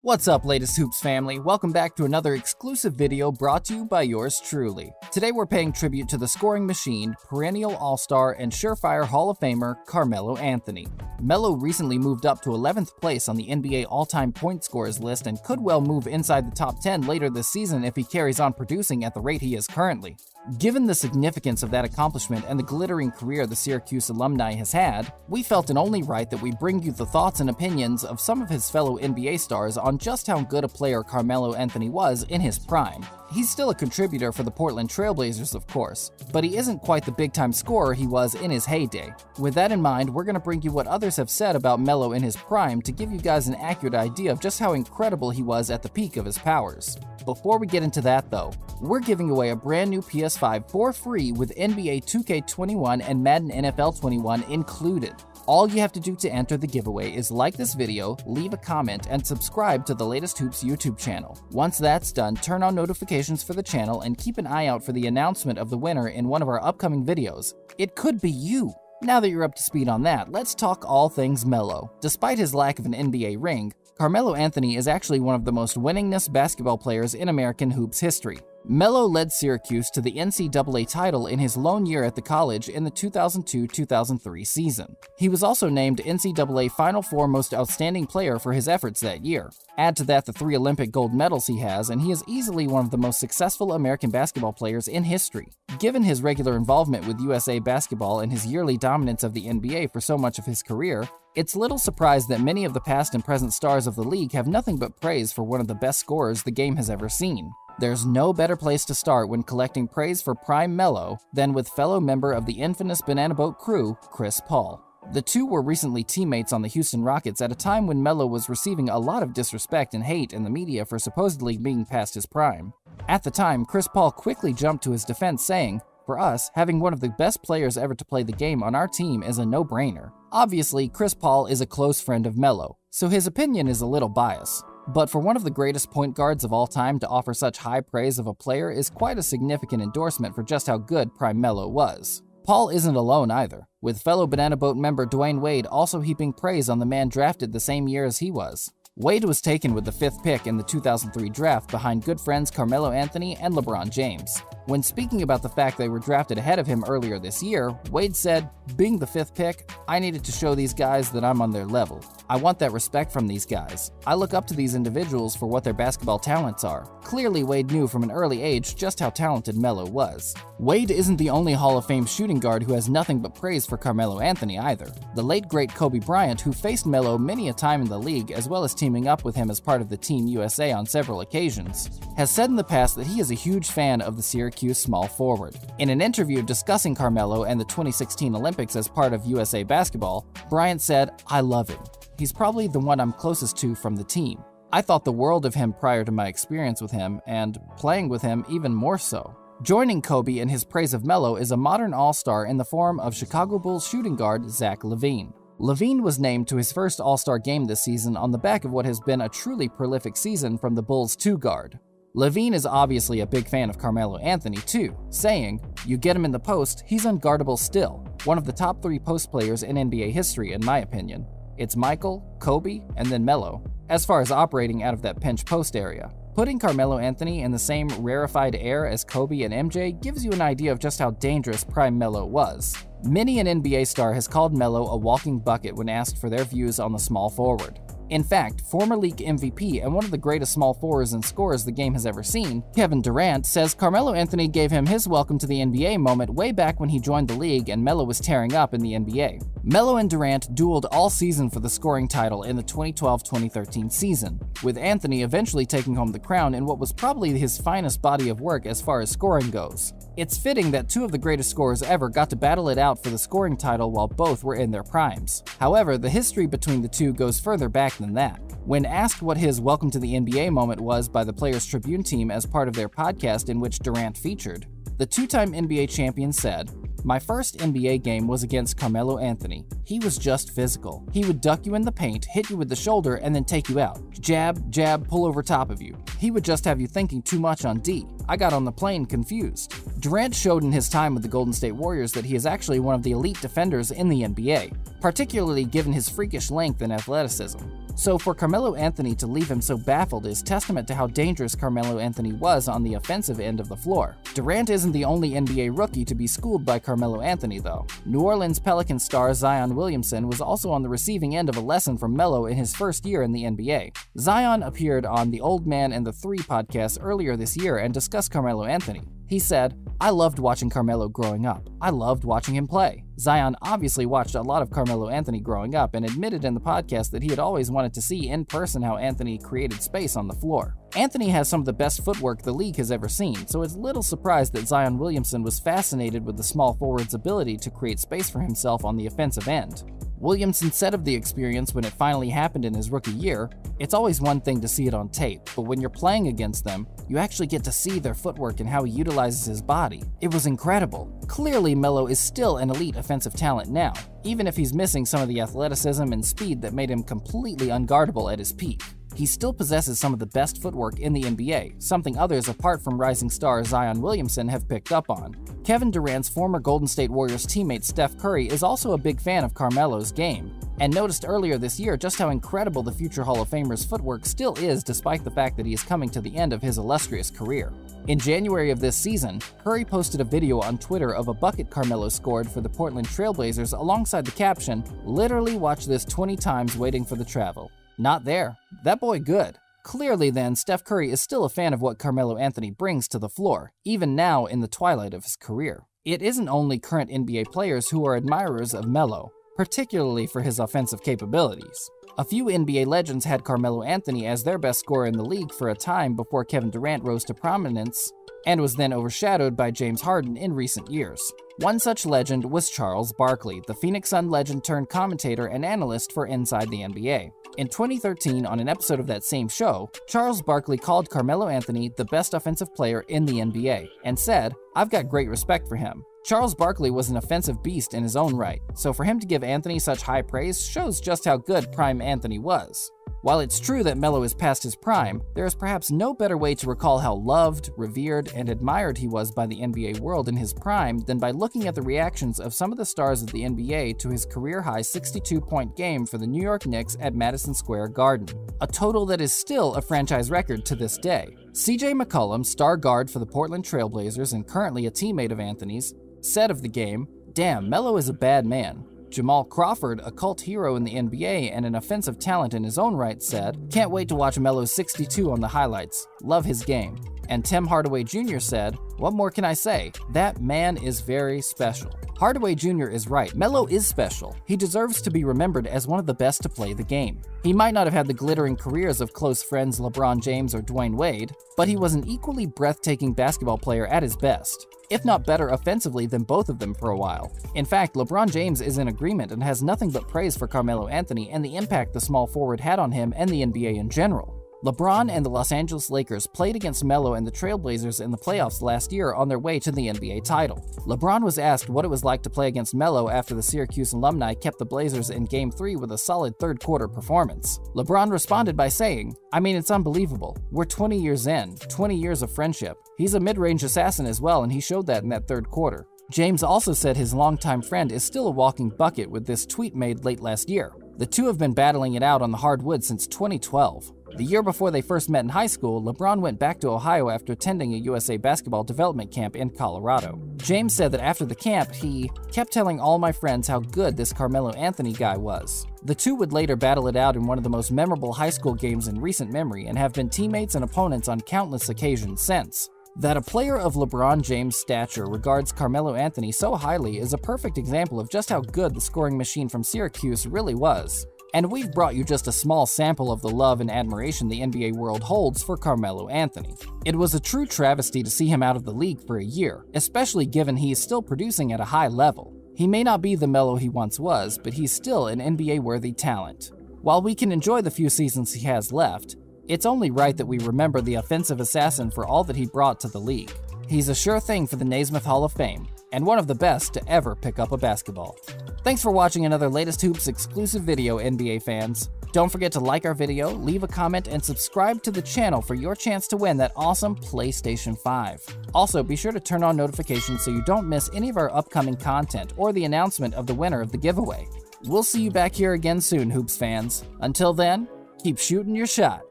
What's up, latest Hoops family? Welcome back to another exclusive video brought to you by yours truly. Today we're paying tribute to the scoring machine, perennial all-star, and surefire Hall of Famer Carmelo Anthony. Melo recently moved up to 11th place on the NBA all-time point scorers list and could well move inside the top 10 later this season if he carries on producing at the rate he is currently. Given the significance of that accomplishment and the glittering career the Syracuse alumni has had, we felt it only right that we bring you the thoughts and opinions of some of his fellow NBA stars on just how good a player Carmelo Anthony was in his prime. He's still a contributor for the Portland Trailblazers, of course, but he isn't quite the big-time scorer he was in his heyday. With that in mind, we're going to bring you what others have said about Melo in his prime to give you guys an accurate idea of just how incredible he was at the peak of his powers. Before we get into that though, we're giving away a brand new PS5 for free with NBA 2K21 and Madden NFL 21 included. All you have to do to enter the giveaway is like this video, leave a comment, and subscribe to the Latest Hoops YouTube channel. Once that's done, turn on notifications for the channel and keep an eye out for the announcement of the winner in one of our upcoming videos. It could be you! Now that you're up to speed on that, let's talk all things Melo. Despite his lack of an NBA ring, Carmelo Anthony is actually one of the most winningest basketball players in American hoops history. Melo led Syracuse to the NCAA title in his lone year at the college in the 2002-2003 season. He was also named NCAA Final Four Most Outstanding Player for his efforts that year. Add to that the 3 Olympic gold medals he has, and he is easily one of the most successful American basketball players in history. Given his regular involvement with USA Basketball and his yearly dominance of the NBA for so much of his career, it's little surprise that many of the past and present stars of the league have nothing but praise for one of the best scorers the game has ever seen. There's no better place to start when collecting praise for prime Melo than with fellow member of the infamous Banana Boat crew, Chris Paul. The two were recently teammates on the Houston Rockets at a time when Melo was receiving a lot of disrespect and hate in the media for supposedly being past his prime. At the time, Chris Paul quickly jumped to his defense saying, "For us, having one of the best players ever to play the game on our team is a no-brainer." Obviously, Chris Paul is a close friend of Melo, so his opinion is a little biased. But for one of the greatest point guards of all time to offer such high praise of a player is quite a significant endorsement for just how good prime Melo was. Paul isn't alone either, with fellow Banana Boat member Dwayne Wade also heaping praise on the man drafted the same year as he was. Wade was taken with the 5th pick in the 2003 draft behind good friends Carmelo Anthony and LeBron James. When speaking about the fact they were drafted ahead of him earlier this year, Wade said, "Being the 5th pick, I needed to show these guys that I'm on their level. I want that respect from these guys. I look up to these individuals for what their basketball talents are." Clearly, Wade knew from an early age just how talented Melo was. Wade isn't the only Hall of Fame shooting guard who has nothing but praise for Carmelo Anthony either. The late great Kobe Bryant, who faced Melo many a time in the league as well as teaming up with him as part of the Team USA on several occasions, has said in the past that he is a huge fan of the Syracuse small forward. In an interview discussing Carmelo and the 2016 Olympics as part of USA Basketball, Bryant said, "I love him. He's probably the one I'm closest to from the team. I thought the world of him prior to my experience with him, and playing with him even more so." Joining Kobe in his praise of Melo is a modern all-star in the form of Chicago Bulls shooting guard Zach LaVine. LaVine was named to his first All-Star game this season on the back of what has been a truly prolific season from the Bulls' 2 guard. LaVine is obviously a big fan of Carmelo Anthony too, saying, "You get him in the post, he's unguardable still. One of the top 3 post players in NBA history in my opinion. It's Michael, Kobe, and then Melo, as far as operating out of that pinch post area." Putting Carmelo Anthony in the same rarefied air as Kobe and MJ gives you an idea of just how dangerous prime Melo was. Many an NBA star has called Melo a walking bucket when asked for their views on the small forward. In fact, former league MVP and one of the greatest small forwards and scorers the game has ever seen, Kevin Durant, says Carmelo Anthony gave him his welcome to the NBA moment way back when he joined the league and Melo was tearing up in the NBA. Melo and Durant dueled all season for the scoring title in the 2012-2013 season, with Anthony eventually taking home the crown in what was probably his finest body of work as far as scoring goes. It's fitting that 2 of the greatest scorers ever got to battle it out for the scoring title while both were in their primes. However, the history between the two goes further back than that. When asked what his welcome to the NBA moment was by the Players Tribune team as part of their podcast in which Durant featured, the 2-time NBA champion said, "My first NBA game was against Carmelo Anthony. He was just physical. He would duck you in the paint, hit you with the shoulder, and then take you out. Jab, jab, pull over top of you. He would just have you thinking too much on D. I got on the plane confused." Durant showed in his time with the Golden State Warriors that he is actually one of the elite defenders in the NBA, particularly given his freakish length and athleticism. So for Carmelo Anthony to leave him so baffled is testament to how dangerous Carmelo Anthony was on the offensive end of the floor. Durant isn't the only NBA rookie to be schooled by Carmelo Anthony though. New Orleans Pelicans star Zion Williamson was also on the receiving end of a lesson from Melo in his first year in the NBA. Zion appeared on the Old Man and the Three podcast earlier this year and discussed Carmelo Anthony. He said, "I loved watching Carmelo growing up. I loved watching him play." Zion obviously watched a lot of Carmelo Anthony growing up and admitted in the podcast that he had always wanted to see in person how Anthony created space on the floor. Anthony has some of the best footwork the league has ever seen, so it's little surprise that Zion Williamson was fascinated with the small forward's ability to create space for himself on the offensive end. Williamson said of the experience when it finally happened in his rookie year, "It's always one thing to see it on tape, but when you're playing against them, you actually get to see their footwork and how he utilizes his body. It was incredible." Clearly, Melo is still an elite offensive talent now, even if he's missing some of the athleticism and speed that made him completely unguardable at his peak. He still possesses some of the best footwork in the NBA, something others apart from rising star Zion Williamson have picked up on. Kevin Durant's former Golden State Warriors teammate Steph Curry is also a big fan of Carmelo's game, and noticed earlier this year just how incredible the future Hall of Famer's footwork still is despite the fact that he is coming to the end of his illustrious career. In January of this season, Curry posted a video on Twitter of a bucket Carmelo scored for the Portland Trail Blazers alongside the caption, "Literally watch this 20 times waiting for the travel." Not there. That boy good. Clearly then, Steph Curry is still a fan of what Carmelo Anthony brings to the floor, even now in the twilight of his career. It isn't only current NBA players who are admirers of Melo, particularly for his offensive capabilities. A few NBA legends had Carmelo Anthony as their best scorer in the league for a time before Kevin Durant rose to prominence and was then overshadowed by James Harden in recent years. One such legend was Charles Barkley, the Phoenix Sun legend turned commentator and analyst for Inside the NBA. In 2013, on an episode of that same show, Charles Barkley called Carmelo Anthony the best offensive player in the NBA, and said, "I've got great respect for him." Charles Barkley was an offensive beast in his own right, so for him to give Anthony such high praise shows just how good prime Anthony was. While it's true that Melo is past his prime, there is perhaps no better way to recall how loved, revered, and admired he was by the NBA world in his prime than by looking at the reactions of some of the stars of the NBA to his career-high 62-point game for the New York Knicks at Madison Square Garden, a total that is still a franchise record to this day. CJ McCollum, star guard for the Portland Trail Blazers and currently a teammate of Anthony's, said of the game, "Damn, Melo is a bad man." Jamal Crawford, a cult hero in the NBA and an offensive talent in his own right, said, "Can't wait to watch Melo's 62 on the highlights. Love his game." And Tim Hardaway Jr. said, "What more can I say? That man is very special." Hardaway Jr. is right. Melo is special. He deserves to be remembered as one of the best to play the game. He might not have had the glittering careers of close friends LeBron James or Dwayne Wade, but he was an equally breathtaking basketball player at his best, if not better offensively than both of them for a while. In fact, LeBron James is in agreement and has nothing but praise for Carmelo Anthony and the impact the small forward had on him and the NBA in general. LeBron and the Los Angeles Lakers played against Melo and the Trailblazers in the playoffs last year on their way to the NBA title. LeBron was asked what it was like to play against Melo after the Syracuse alumni kept the Blazers in Game 3 with a solid third-quarter performance. LeBron responded by saying, "I mean, it's unbelievable. We're 20 years in, 20 years of friendship. He's a mid-range assassin as well, and he showed that in that third quarter." James also said his longtime friend is still a walking bucket with this tweet made late last year. The two have been battling it out on the hardwood since 2012. The year before they first met in high school, LeBron went back to Ohio after attending a USA basketball development camp in Colorado. James said that after the camp, he kept telling all my friends how good this Carmelo Anthony guy was. The two would later battle it out in one of the most memorable high school games in recent memory and have been teammates and opponents on countless occasions since. That a player of LeBron James' stature regards Carmelo Anthony so highly is a perfect example of just how good the scoring machine from Syracuse really was. And we've brought you just a small sample of the love and admiration the NBA world holds for Carmelo Anthony. It was a true travesty to see him out of the league for a year, especially given he is still producing at a high level. He may not be the Melo he once was, but he's still an NBA-worthy talent. While we can enjoy the few seasons he has left, it's only right that we remember the offensive assassin for all that he brought to the league. He's a sure thing for the Naismith Hall of Fame, and one of the best to ever pick up a basketball. Thanks for watching another Latest Hoops exclusive video, NBA fans. Don't forget to like our video, leave a comment, and subscribe to the channel for your chance to win that awesome PlayStation 5. Also, be sure to turn on notifications so you don't miss any of our upcoming content or the announcement of the winner of the giveaway. We'll see you back here again soon, Hoops fans. Until then, Keep shooting your shot.